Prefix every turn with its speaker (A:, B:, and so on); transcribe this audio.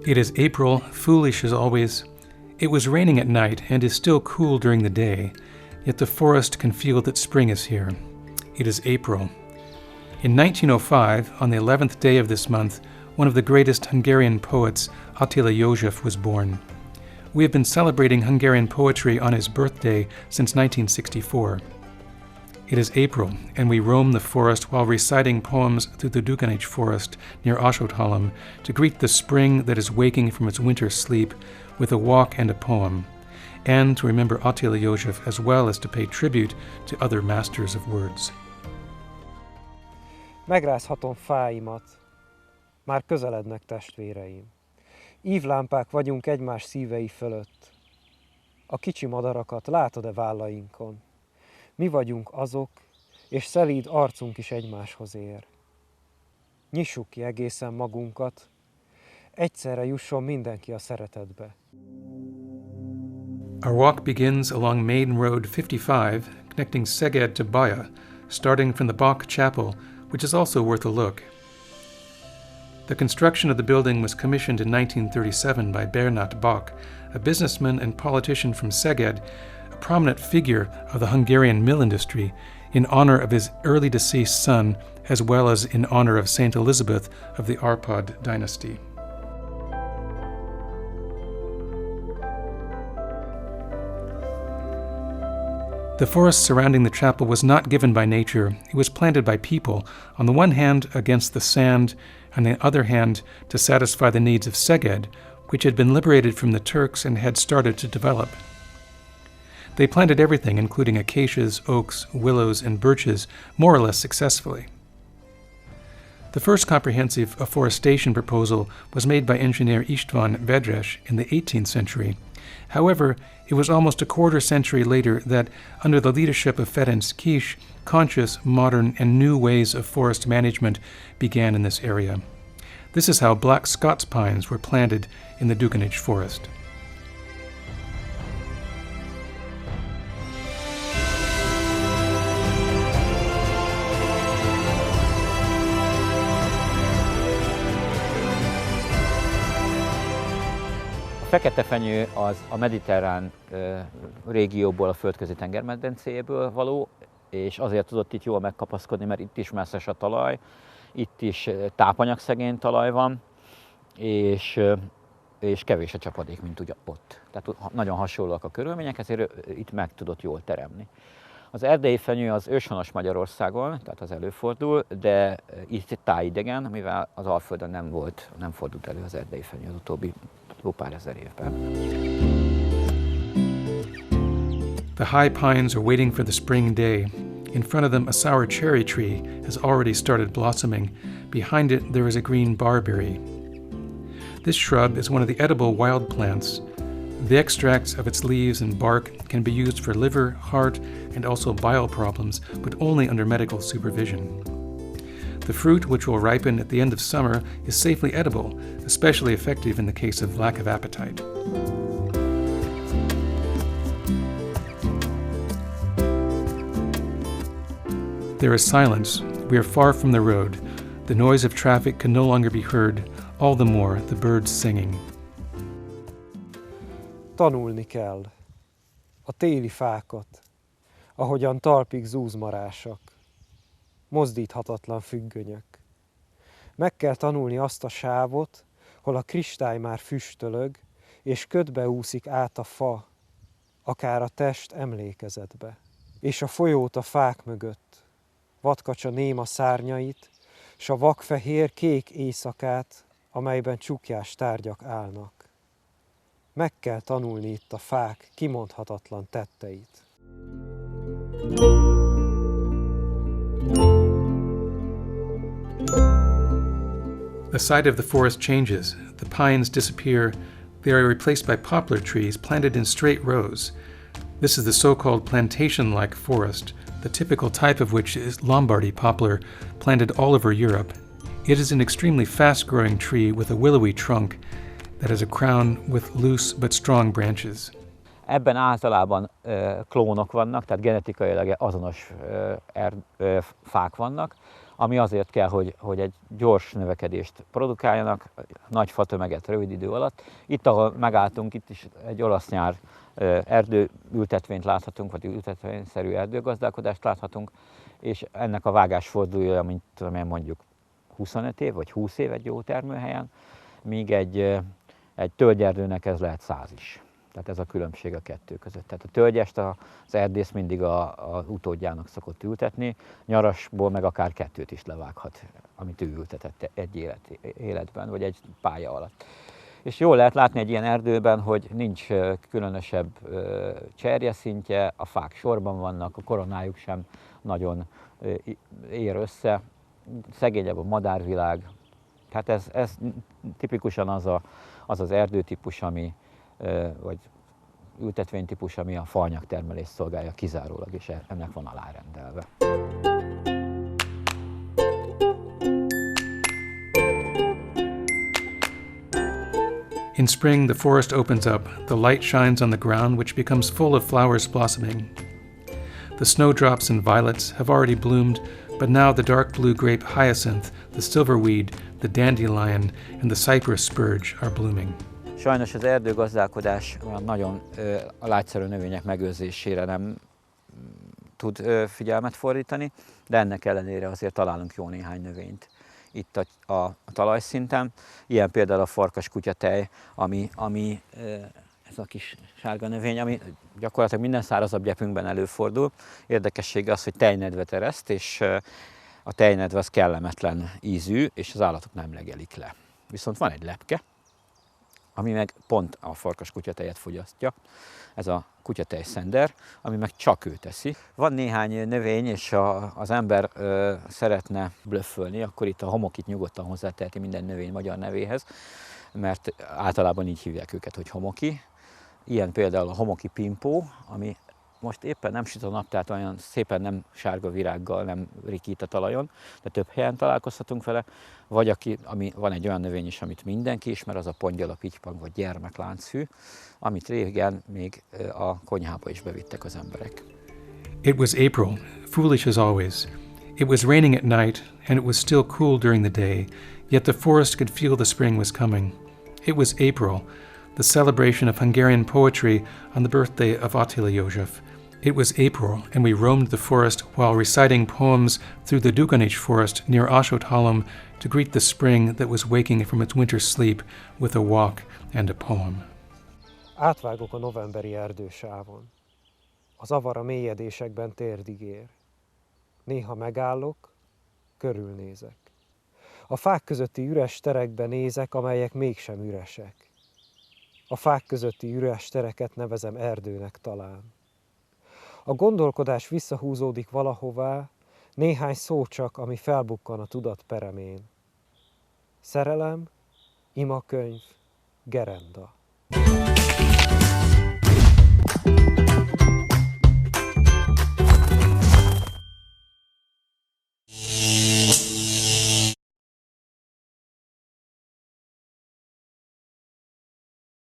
A: It is April, foolish as always. It was raining at night and is still cool during the day, yet the forest can feel that spring is here. It is April. In 1905, on the 11th day of this month, one of the greatest Hungarian poets, Attila József, was born. We have been celebrating Hungarian poetry on his birthday since 1964. It is April, and we roam the forest while reciting poems through the Dugonics forest near Ásotthalom to greet the spring that is waking from its winter sleep with a walk and a poem, and to remember Attila József as well as to pay tribute to other masters of words.
B: Megrázhatom fáimat, már közelednek testvéreim. Ívlámpák vagyunk egymás szívei fölött. A kicsi madarakat látod-e vállainkon? Mi vagyunk azok, és szelíd arcunk is egymáshoz ér. Nyissuk ki egészen magunkat, egyszerre jusson mindenki a szeretetbe.
A: Our walk begins along Main Road 55, connecting Szeged to Baja, starting from the Bach Chapel, which is also worth a look. The construction of the building was commissioned in 1937 by Bernát Bach, a businessman and politician from Szeged, a prominent figure of the Hungarian mill industry, in honor of his early deceased son, as well as in honor of Saint Elizabeth of the Árpád dynasty. The forest surrounding the chapel was not given by nature, it was planted by people, on the one hand against the sand, on the other hand to satisfy the needs of Szeged, which had been liberated from the Turks and had started to develop. They planted everything, including acacias, oaks, willows, and birches, more or less successfully. The first comprehensive afforestation proposal was made by engineer István Vedres in the 18th century. However, it was almost a quarter century later that, under the leadership of Ferenc Kis, conscious, modern, and new ways of forest management began in this area. This is how black Scots pines were planted in the Dugonics forest.
C: A fekete fenyő az a mediterrán régióból, a földközi tengermedencéjéből való, és azért tudott itt jól megkapaszkodni, mert itt is messzes a talaj, itt is tápanyagszegény talaj van, és kevés a csapadék, mint ugye ott. Tehát nagyon hasonlóak a körülmények, ezért itt meg tudott jól teremni. Az erdélyi fenyő az őshonos Magyarországon, tehát az előfordul, de itt tájidegen, mivel az Alföldön nem fordult elő az erdélyi fenyő az utóbbi pár ezer évben.
A: The high pines are waiting for the spring day. In front of them, a sour cherry tree has already started blossoming. Behind it, there is a green barberry. This shrub is one of the edible wild plants. The extracts of its leaves and bark can be used for liver, heart, and also bile problems, but only under medical supervision. The fruit, which will ripen at the end of summer, is safely edible, especially effective in the case of lack of appetite. There is silence. We are far from the road. The noise of traffic can no longer be heard, all the more the birds singing.
B: Tanulni kell a téli fákat, ahogyan talpig zúzmarásak, mozdíthatatlan függönyök. Meg kell tanulni azt a sávot, hol a kristály már füstölög, és ködbe úszik át a fa, akár a test emlékezetbe. És a folyót a fák mögött, vadkacsa néma szárnyait, s a vakfehér kék éjszakát, amelyben csukjás tárgyak állnak. Meg kell tanulni itt a fák kimondhatatlan tetteit.
A: The site of the forest changes. The pines disappear. They are replaced by poplar trees planted in straight rows. This is the so-called plantation-like forest, the typical type of which is Lombardy poplar, planted all over Europe. It is an extremely fast-growing tree with a willowy trunk that has a crown with loose but strong branches.
C: Ebben általában klónok vannak, tehát genetikailag azonos fák vannak, ami azért kell, hogy egy gyors növekedést produkáljanak, nagy fatömeget rövid idő alatt. Itt, ahol megálltunk, itt is egy olasz nyár erdőültetvényt láthatunk, vagy ültetvényszerű erdőgazdálkodást láthatunk, és ennek a vágásfordulója, mint tudom én, mondjuk 25 év, vagy 20 év egy jó termőhelyen, míg egy tölgyerdőnek ez lehet 100 is. Tehát ez a különbség a kettő között. Tehát a tölgyest az erdész mindig az utódjának szokott ültetni, nyarasból meg akár 2 is levághat, amit ő ültetett egy életben, vagy egy pálya alatt. És jól lehet látni egy ilyen erdőben, hogy nincs különösebb cserjeszintje, a fák sorban vannak, a koronájuk sem nagyon ér össze, szegényebb a madárvilág. Tehát ez tipikusan az erdőtípus, vagy ültetvénytípus, ami a faanyagtermelést szolgálja kizárólag, és ennek van alárendelve.
A: In spring, the forest opens up, the light shines on the ground, which becomes full of flowers blossoming. The snowdrops and violets have already bloomed, but now the dark blue grape hyacinth, the silverweed, the dandelion, and the cypress spurge are blooming.
C: Sajnos az erdőgazdálkodás olyan nagyon a lágyszerű növények megőrzésére nem tud figyelmet fordítani, de ennek ellenére azért találunk jó néhány növényt itt a talajszinten. Ilyen például a farkaskutyatej, ami ez a kis sárga növény, ami gyakorlatilag minden szárazabb gyepünkben előfordul. Érdekessége az, hogy tejnedvet ereszt, és a tejnedve az kellemetlen ízű, és az állatok nem legelik le. Viszont van egy lepke, ami meg pont a farkaskutyatejet fogyasztja, ez a kutyatejszender, ami meg csak ő teszi. Van néhány növény, és az ember szeretne blöffölni, akkor itt a homokit nyugodtan hozzáteheti minden növény magyar nevéhez, mert általában így hívják őket, hogy homoki. Ilyen például a homoki pimpó, ami most éppen nem süt a nap, tehát olyan szépen nem sárga virággal, nem rikít a talajon, de több helyen találkozhatunk vele. Vagy van egy olyan növény is, amit mindenki ismer, az a pongyala pitypang vagy gyermeklánchű, amit régen még a konyhába is bevittek az emberek.
A: It was April, foolish as always. It was raining at night, and it was still cool during the day, yet the forest could feel the spring was coming. It was April, the celebration of Hungarian poetry on the birthday of Attila József. It was April, and we roamed the forest while reciting poems through the Dugonics forest near Ásotthalom to greet the spring that was waking from its winter sleep with a walk and a poem.
B: Átvágok a novemberi erdősávon. Az avar a mélyedésekben térdig ér. Néha megállok, körülnézek. A fák közötti üres terekbe nézek, amelyek mégsem üresek. A fák közötti üres tereket nevezem erdőnek talán. A gondolkodás visszahúzódik valahová, néhány szó csak, ami felbukkan a tudat peremén. Szerelem, imakönyv, gerenda.